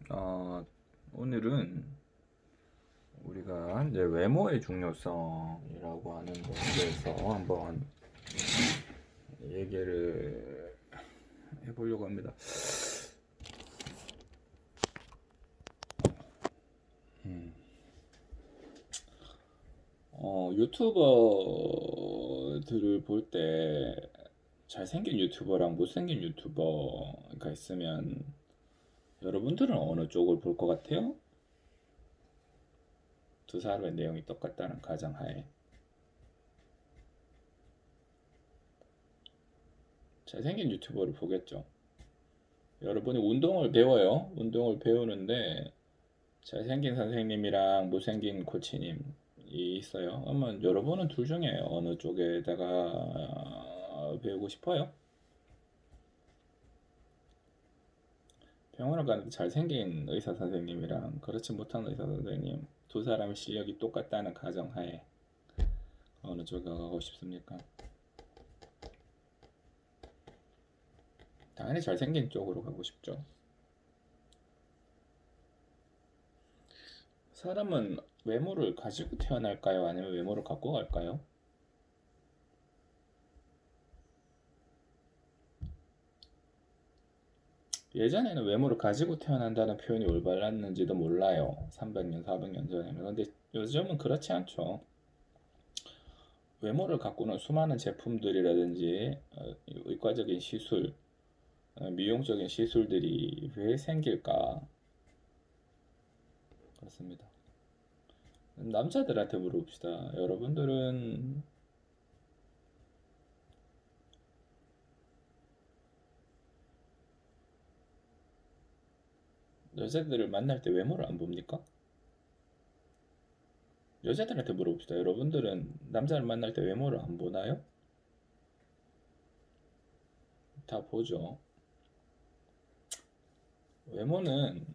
어, 오늘은 우리가 이제 외모의 중요성이라고 하는 것에 대해서 한번 얘기를 해보려고 합니다. 유튜버들을 볼 때 잘생긴 유튜버랑 못생긴 유튜버가 있으면 여러분들은 어느 쪽을 볼 것 같아요? 두 사람의 내용이 똑같다는 가정하에 잘생긴 유튜버를 보겠죠. 여러분이 운동을 배워요. 운동을 배우는데 잘생긴 선생님이랑 못생긴 코치님이 있어요. 그러면 여러분은 둘 중에 어느 쪽에다가 배우고 싶어요? 병원을 가는데 잘생긴 의사 선생님이랑 그렇지 못한 의사 선생님 두 사람의 실력이 똑같다는 가정하에 어느 쪽에 가고 싶습니까? 당연히 잘생긴 쪽으로 가고 싶죠. 사람은 외모를 가지고 태어날까요? 아니면 외모를 갖고 갈까요? 예전에는 외모를 가지고 태어난다는 표현이 올바랐는지도 몰라요. 300년, 400년 전에는. 그런데 요즘은 그렇지 않죠. 외모를 갖고는 수많은 제품들이라든지 의과적인 시술, 미용적인 시술들이 왜 생길까? 그렇습니다. 남자들한테 물어봅시다. 여러분들은 여자들을 만날 때 외모를 안 봅니까? 여자들한테 물어봅시다. 여러분들은 남자를 만날 때 외모를 안 보나요? 다 보죠. 외모는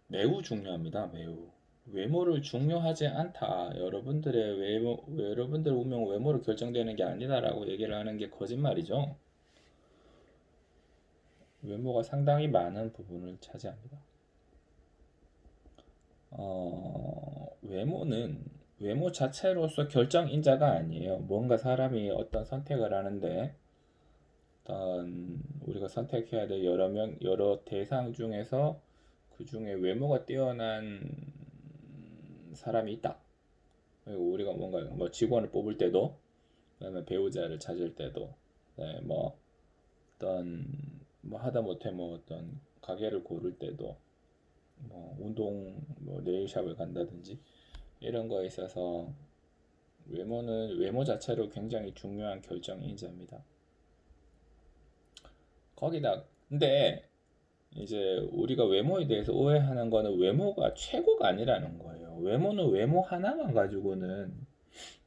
매우 중요합니다. 매우. 외모를 중요하지 않다. 여러분들 운명 외모로 결정되는 게 아니다라고 얘기를 하는 게 거짓말이죠. 외모가 상당히 많은 부분을 차지합니다. 외모 자체로서 결정인자가 아니에요. 뭔가 사람이 어떤 선택을 하는데 어떤 우리가 선택해야 될 여러 대상 중에서 그 중에 외모가 뛰어난 사람이 있다. 그리고 우리가 뭔가 뭐 직원을 뽑을 때도, 그다음에 배우자를 찾을 때도, 네, 뭐 어떤 뭐 하다못해 뭐 어떤 가게를 고를 때도, 뭐 운동 뭐 네일샵을 간다든지 이런 거에 있어서 외모는 외모 자체로 굉장히 중요한 결정인자입니다. 거기다 근데 이제 우리가 외모에 대해서 오해하는 거는 외모가 최고가 아니라는 거예요. 외모는 외모 하나만 가지고는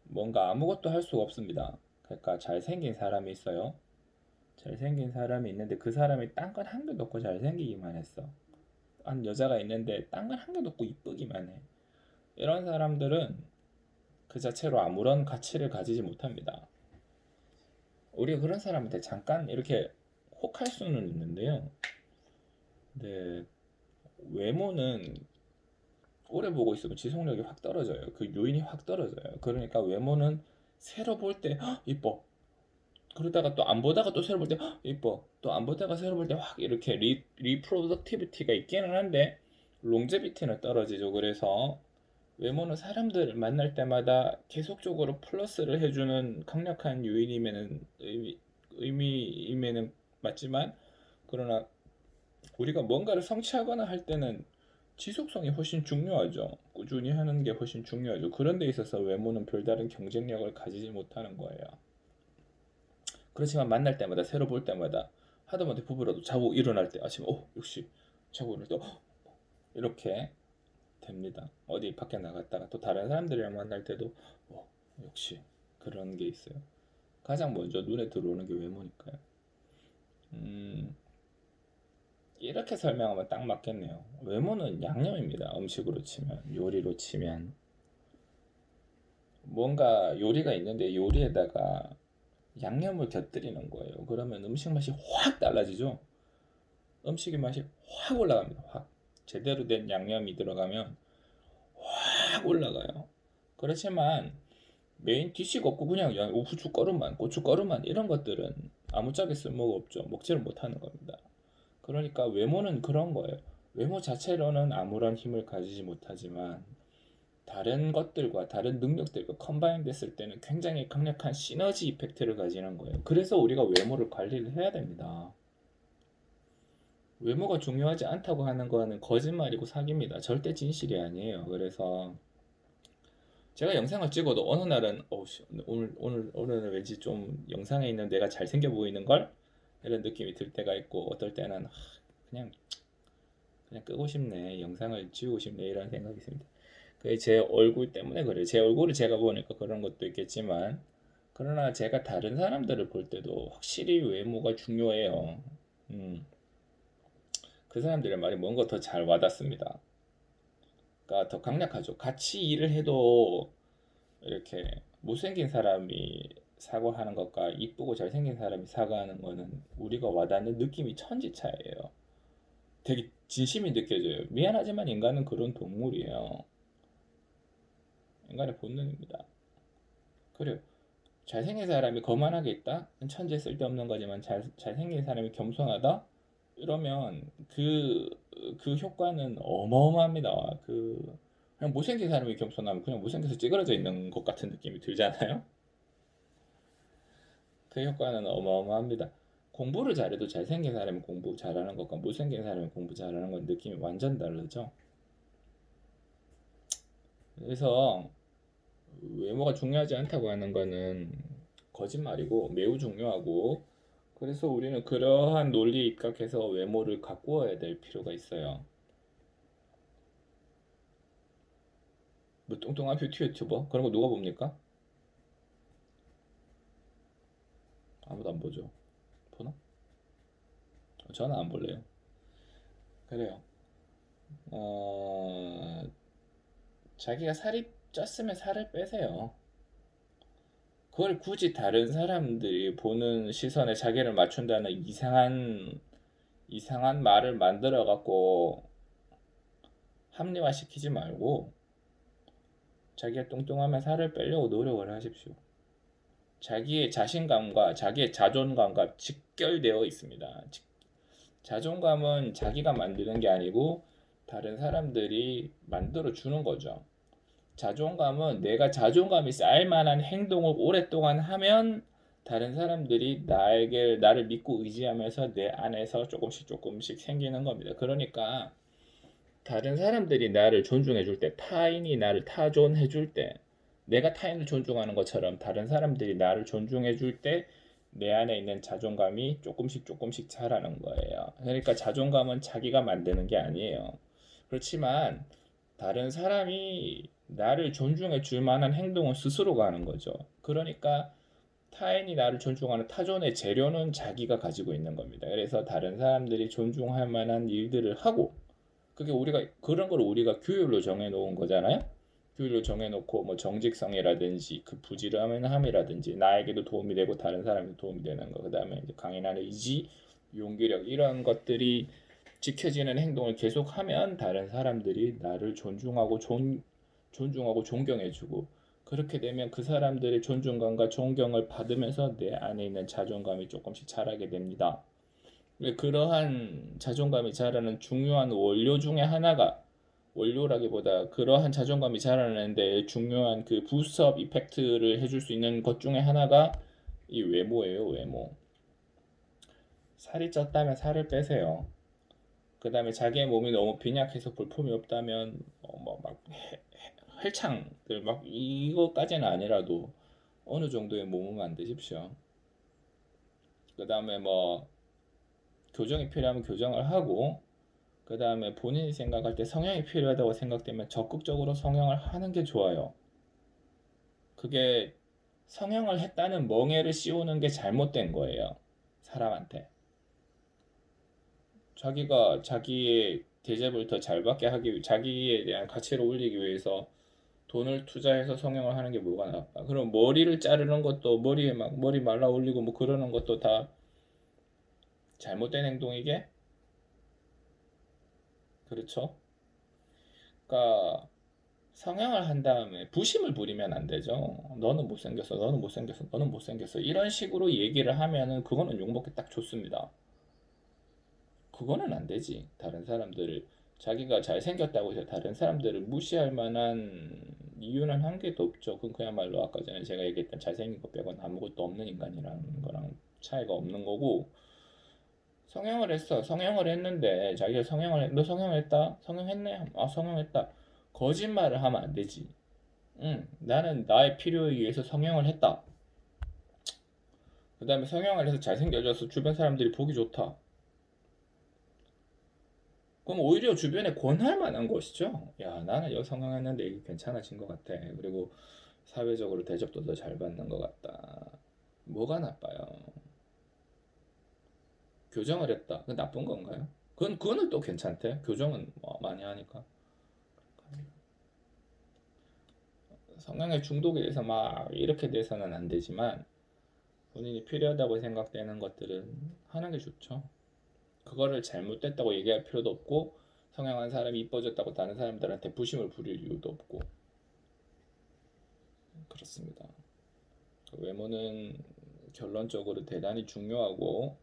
뭔가 아무것도 할 수가 없습니다. 그러니까 잘생긴 사람이 있어요. 잘생긴 사람이 있는데 그 사람이 딴 건 한 개도 없고 잘생기기만 했어. 한 여자가 있는데 딴 건 한 개도 없고 이쁘기만 해. 이런 사람들은 그 자체로 아무런 가치를 가지지 못합니다. 우리가 그런 사람한테 잠깐 이렇게 혹할 수는 있는데요. 근데 외모는 오래 보고 있으면 지속력이 확 떨어져요. 그 요인이 확 떨어져요. 그러니까 외모는 새로 볼 때 이뻐. 그러다가 또 안 보다가 또 새로 볼 때 이뻐. 또 안 보다가 새로 볼 때 확 이렇게 리프로덕티비티가 있기는 한데 롱제비티는 떨어지죠. 그래서 외모는 사람들을 만날 때마다 계속적으로 플러스를 해주는 강력한 요인이면은 의미임에는 맞지만 그러나 우리가 뭔가를 성취하거나 할 때는 지속성이 훨씬 중요하죠. 꾸준히 하는 게 훨씬 중요하죠. 그런 데 있어서 외모는 별다른 경쟁력을 가지지 못하는 거예요. 그렇지만 만날 때마다 새로 볼 때마다 하다못해 부부라도 자고 일어날 때 아침에 역시 자고 일어날 때 이렇게 됩니다. 어디 밖에 나갔다가 또 다른 사람들이랑 만날 때도 역시 그런 게 있어요. 가장 먼저 눈에 들어오는 게 외모니까요. 음, 이렇게 설명하면 딱 맞겠네요. 외모는 양념입니다. 음식으로 치면, 요리로 치면. 뭔가 요리가 있는데 요리에다가 양념을 곁들이는 거예요. 그러면 음식 맛이 확 달라지죠. 음식의 맛이 확 올라갑니다. 확. 제대로 된 양념이 들어가면 확 올라가요. 그렇지만 메인 디쉬가 없고 그냥 후춧가루만, 고춧가루만 이런 것들은 아무짝에 쓸모가 없죠. 먹지를 못하는 겁니다. 그러니까 외모는 그런 거예요. 외모 자체로는 아무런 힘을 가지지 못하지만 다른 것들과 다른 능력들과 컴바인 됐을 때는 굉장히 강력한 시너지 이펙트를 가지는 거예요. 그래서 우리가 외모를 관리를 해야 됩니다. 외모가 중요하지 않다고 하는 거는 거짓말이고 사기입니다. 절대 진실이 아니에요. 그래서 제가 영상을 찍어도 어느 날은 오늘은 왠지 좀 영상에 있는 내가 잘생겨 보이는 걸 이런 느낌이 들 때가 있고 어떨 때는 그냥 끄고 싶네, 영상을 지우고 싶네 이런 생각이 있습니다. 그게 제 얼굴 때문에 그래요. 제 얼굴을 제가 보니까 그런 것도 있겠지만 그러나 제가 다른 사람들을 볼 때도 확실히 외모가 중요해요. 그 사람들의 말이 뭔가 더 잘 와닿습니다. 그러니까 더 강력하죠. 같이 일을 해도 이렇게 못생긴 사람이 사과하는 것과 이쁘고 잘생긴 사람이 사과하는 거는 우리가 와닿는 느낌이 천지차이예요. 되게 진심이 느껴져요. 미안하지만 인간은 그런 동물이에요. 인간의 본능입니다. 그래요. 잘생긴 사람이 거만하게 있다? 천재 쓸데없는 거지만 잘생긴 사람이 겸손하다? 이러면 그 효과는 어마어마합니다. 그냥 못생긴 사람이 겸손하면 그냥 못생겨서 찌그러져 있는 것 같은 느낌이 들잖아요. 그 효과는 어마어마합니다. 공부를 잘해도 잘생긴 사람이 공부 잘하는 것과 못생긴 사람이 공부 잘하는 건 느낌이 완전 다르죠. 그래서 외모가 중요하지 않다고 하는 거는 거짓말이고 매우 중요하고, 그래서 우리는 그러한 논리에 입각해서 외모를 가꾸어야 될 필요가 있어요. 뭐 뚱뚱한 뷰티 유튜버 그런 거 누가 봅니까? 아무도 안 보죠. 보나? 저는 안 볼래요. 그래요. 어, 자기가 살이 쪘으면 살을 빼세요. 그걸 굳이 다른 사람들이 보는 시선에 자기를 맞춘다는 이상한 말을 만들어 갖고 합리화시키지 말고 자기가 뚱뚱하면 살을 빼려고 노력을 하십시오. 자기의 자신감과 자기의 자존감과 직결되어 있습니다. 자존감은 자기가 만드는 게 아니고 다른 사람들이 만들어 주는 거죠. 자존감은 내가 자존감이 쌓일 만한 행동을 오랫동안 하면 다른 사람들이 나를 믿고 의지하면서 내 안에서 조금씩 생기는 겁니다. 그러니까 다른 사람들이 나를 존중해 줄 때, 타인이 나를 타존해 줄 때, 내가 타인을 존중하는 것처럼 다른 사람들이 나를 존중해 줄 때 내 안에 있는 자존감이 조금씩 자라는 거예요. 그러니까 자존감은 자기가 만드는 게 아니에요. 그렇지만 다른 사람이 나를 존중해 줄 만한 행동을 스스로가 하는 거죠. 그러니까 타인이 나를 존중하는 타존의 재료는 자기가 가지고 있는 겁니다. 그래서 다른 사람들이 존중할 만한 일들을 하고, 그게 우리가 그런 걸 우리가 규율로 정해 놓은 거잖아요. 규율로 정해 놓고 뭐 정직성이라든지 그 부지런함이라든지 나에게도 도움이 되고 다른 사람에도 도움이 되는 거, 그다음에 이제 강인한 의지, 용기력 이런 것들이 지켜지는 행동을 계속하면 다른 사람들이 나를 존중하고 존경해주고, 그렇게 되면 그 사람들의 존중감과 존경을 받으면서 내 안에 있는 자존감이 조금씩 자라게 됩니다. 그러한 자존감이 자라는 중요한 원료 중에 하나가, 원료라기보다 그러한 자존감이 자라는데 중요한 그 부스트업 이펙트를 해줄 수 있는 것 중에 하나가 이 외모예요. 외모. 살이 쪘다면 살을 빼세요. 그 다음에 자기의 몸이 너무 빈약해서 볼품이 없다면 뭐막 헬창들 막 이거까지는 아니라도 어느 정도의 몸을 만드십시오. 그 다음에 뭐 교정이 필요하면 교정을 하고, 그 다음에 본인이 생각할 때 성형이 필요하다고 생각되면 적극적으로 성형을 하는 게 좋아요. 그게 성형을 했다는 멍해를 씌우는 게 잘못된 거예요. 사람한테. 자기가 자기의 대접을 더 잘 받게 하기 위해, 자기에 대한 가치를 올리기 위해서 돈을 투자해서 성형을 하는 게 뭐가 나빠? 그럼 머리를 자르는 것도, 머리에 막 머리 말라 올리고 뭐 그러는 것도 다 잘못된 행동이게? 그렇죠? 그러니까 성형을 한 다음에 부심을 부리면 안 되죠. 너는 못생겼어, 너는 못생겼어, 너는 못생겼어. 이런 식으로 얘기를 하면은 그거는 욕먹기 딱 좋습니다. 그거는 안 되지. 다른 사람들을 자기가 잘생겼다고 해서 다른 사람들을 무시할 만한 이유는 한 개도 없죠. 그건 그야말로 아까 전에 제가 얘기했던 잘생긴 것 빼고는 아무것도 없는 인간이라는 거랑 차이가 없는 거고 성형을 했어. 성형을 했는데 자기가 너 성형했다? 성형했네? 아 성형했다. 거짓말을 하면 안 되지. 응, 나는 나의 필요에 의해서 성형을 했다. 그 다음에 성형을 해서 잘생겨져서 주변 사람들이 보기 좋다. 그럼 오히려 주변에 권할 만한 것이죠. 야, 나는 여기 성형했는데 이게 괜찮아진 것 같아. 그리고 사회적으로 대접도 더 잘 받는 것 같다. 뭐가 나빠요? 교정을 했다. 그건 나쁜 건가요? 그거는 또 괜찮대. 교정은 뭐 많이 하니까. 성형에 중독에 대해서 막 이렇게 돼서는 안 되지만 본인이 필요하다고 생각되는 것들은 하는 게 좋죠. 그거를 잘못됐다고 얘기할 필요도 없고 성형한 사람이 이뻐졌다고 다른 사람들한테 부심을 부릴 이유도 없고 그렇습니다. 외모는 결론적으로 대단히 중요하고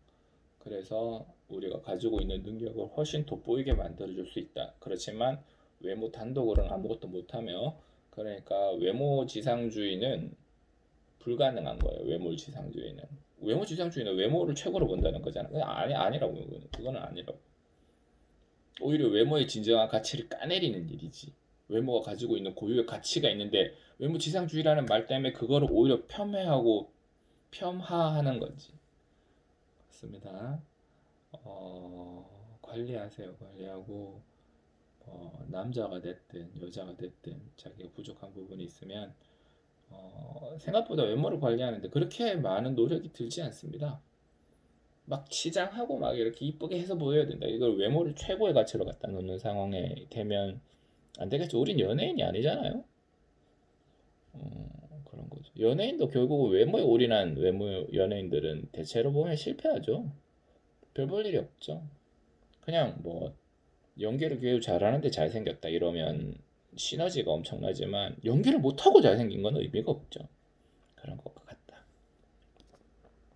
그래서 우리가 가지고 있는 능력을 훨씬 돋보이게 만들어줄 수 있다. 그렇지만 외모 단독으로는 아무것도 못하며 그러니까 외모 지상주의는 불가능한 거예요. 외모 지상주의는 외모를 최고로 본다는 거잖아. 아니라고 그거는 아니라고. 오히려 외모의 진정한 가치를 까내리는 일이지. 외모가 가지고 있는 고유의 가치가 있는데 외모 지상주의라는 말 때문에 그거를 오히려 폄훼하고 폄하하는 거지. 맞습니다. 관리하세요. 관리하고 남자가 됐든 여자가 됐든 자기가 부족한 부분이 있으면 생각보다 외모를 관리하는데 그렇게 많은 노력이 들지 않습니다. 막 치장하고 막 이렇게 이쁘게 해서 보여야 된다. 이걸 외모를 최고의 가치로 갖다 놓는 상황에 되면 안 되겠죠. 우린 연예인이 아니잖아요. 그런 거죠. 연예인도 결국 외모에 올인한 외모 연예인들은 대체로 보면 실패하죠. 별 볼 일이 없죠. 그냥 뭐 연기를 교우 잘하는데 잘생겼다 이러면 시너지가 엄청나지만 연기를 못하고 잘생긴 건 의미가 없죠. 그런 거